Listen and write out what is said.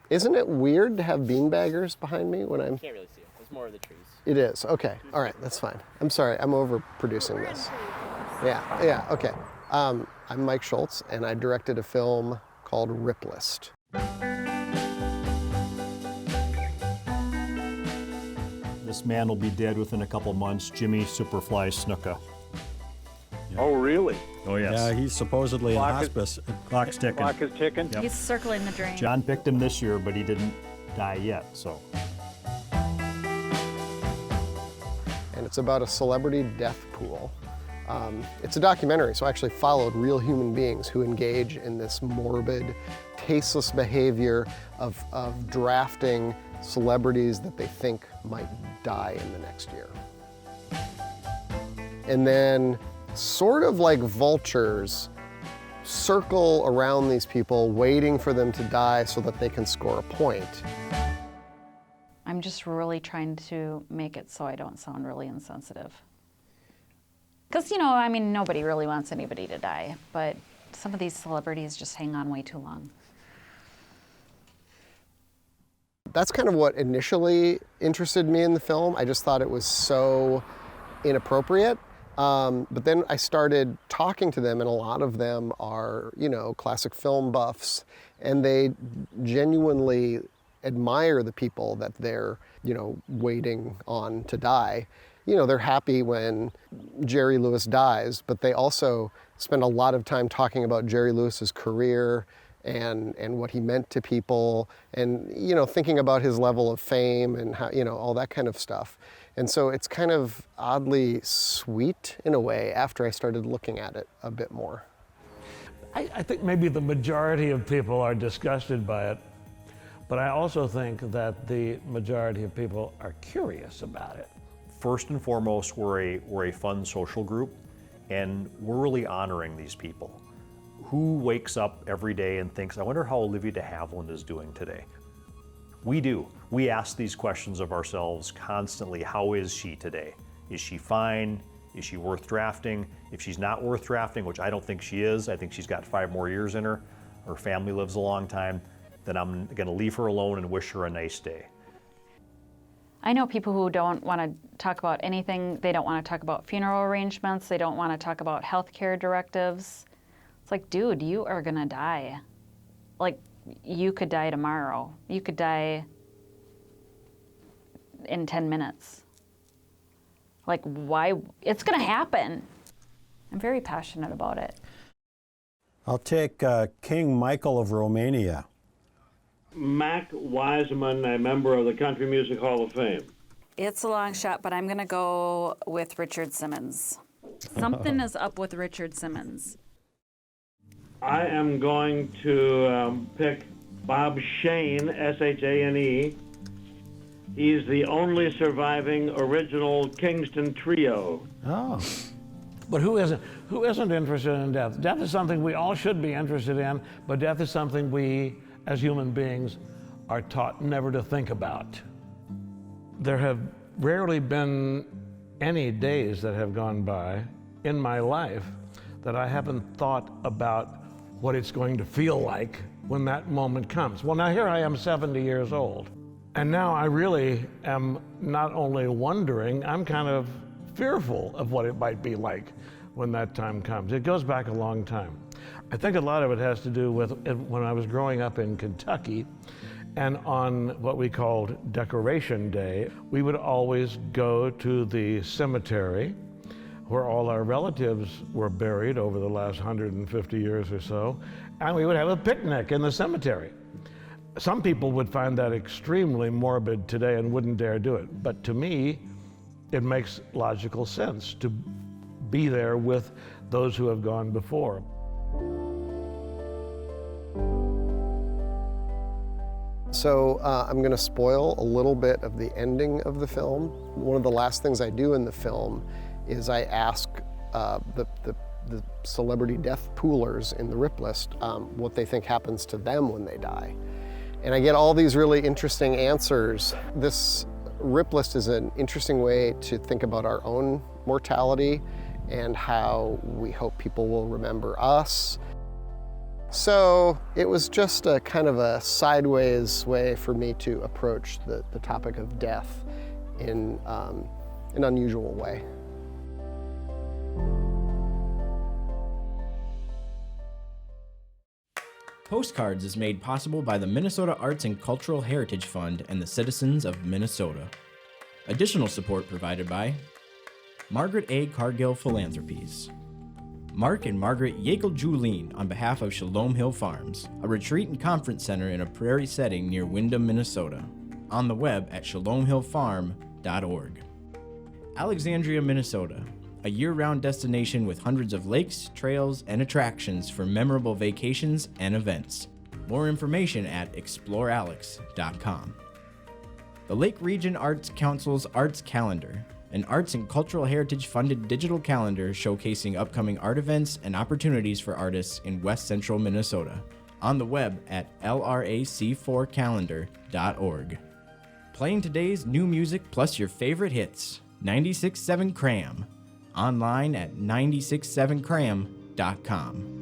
Isn't it weird to have beanbaggers behind me when I'm... Can't really see it. It's more of the trees. It is. Okay. All right. That's fine. I'm sorry. I'm overproducing this. Yeah. Okay. I'm Mike Schultz, and I directed a film called Rip List. This man will be dead within a couple months, Jimmy Superfly Snuka. Oh, really? Oh, yes. Yeah, he's supposedly in Clock is- hospice. Clock's ticking. Clock is ticking? Yep. He's circling the drain. John picked him this year, but he didn't die yet, so. And it's about a celebrity death pool. It's a documentary, so I actually followed real human beings who engage in this morbid, tasteless behavior of drafting celebrities that they think might die in the next year. And then, sort of like vultures, circle around these people, waiting for them to die so that they can score a point. I'm just really trying to make it so I don't sound really insensitive. Because, nobody really wants anybody to die, but some of these celebrities just hang on way too long. That's kind of what initially interested me in the film. I just thought it was so inappropriate. But then I started talking to them, and a lot of them are, classic film buffs, and they genuinely admire the people that they're, waiting on to die. They're happy when Jerry Lewis dies, but they also spend a lot of time talking about Jerry Lewis's career and what he meant to people, and thinking about his level of fame and how, all that kind of stuff. And so it's kind of oddly sweet in a way after I started looking at it a bit more. I think maybe the majority of people are disgusted by it, but I also think that the majority of people are curious about it. First and foremost, we're a fun social group, and we're really honoring these people. Who wakes up every day and thinks, I wonder how Olivia de Havilland is doing today? We do. We ask these questions of ourselves constantly. How is she today? Is she fine? Is she worth drafting? If she's not worth drafting, which I don't think she is, I think she's got 5 more years in her, her family lives a long time, then I'm gonna leave her alone and wish her a nice day. I know people who don't want to talk about anything. They don't want to talk about funeral arrangements. They don't want to talk about healthcare directives. It's like, dude, you are gonna die. Like, you could die tomorrow. You could die in 10 minutes. Like, why? It's gonna happen. I'm very passionate about it. I'll take King Michael of Romania. Mac Wiseman, a member of the Country Music Hall of Fame. It's a long shot, but I'm gonna go with Richard Simmons. Something is up with Richard Simmons. I am going to pick Bob Shane, S-H-A-N-E. He's the only surviving original Kingston trio. Oh. But who isn't interested in death? Death is something we all should be interested in, but death is something we, as human beings, are taught never to think about. There have rarely been any days that have gone by in my life that I haven't thought about what it's going to feel like when that moment comes. Well, now here I am 70 years old, and now I really am not only wondering, I'm kind of fearful of what it might be like when that time comes. It goes back a long time. I think a lot of it has to do with when I was growing up in Kentucky, and on what we called Decoration Day, we would always go to the cemetery where all our relatives were buried over the last 150 years or so, and we would have a picnic in the cemetery. Some people would find that extremely morbid today and wouldn't dare do it, but to me, it makes logical sense to be there with those who have gone before. So I'm going to spoil a little bit of the ending of the film. One of the last things I do in the film is I ask the celebrity death poolers in the Rip List what they think happens to them when they die. And I get all these really interesting answers. This Rip List is an interesting way to think about our own mortality and how we hope people will remember us. So it was just a kind of a sideways way for me to approach the topic of death in an unusual way. Postcards is made possible by the Minnesota Arts and Cultural Heritage Fund and the citizens of Minnesota. Additional support provided by Margaret A. Cargill Philanthropies, Mark and Margaret Yakel-Julien on behalf of Shalom Hill Farms, a retreat and conference center in a prairie setting near Windham, Minnesota. On the web at shalomhillfarm.org. Alexandria, Minnesota, a year-round destination with hundreds of lakes, trails, and attractions for memorable vacations and events. More information at explorealex.com. The Lake Region Arts Council's Arts Calendar, an arts and cultural heritage funded digital calendar showcasing upcoming art events and opportunities for artists in West Central Minnesota. On the web at lrac4calendar.org. Playing today's new music plus your favorite hits, 96.7 Cram. Online at 967cram.com.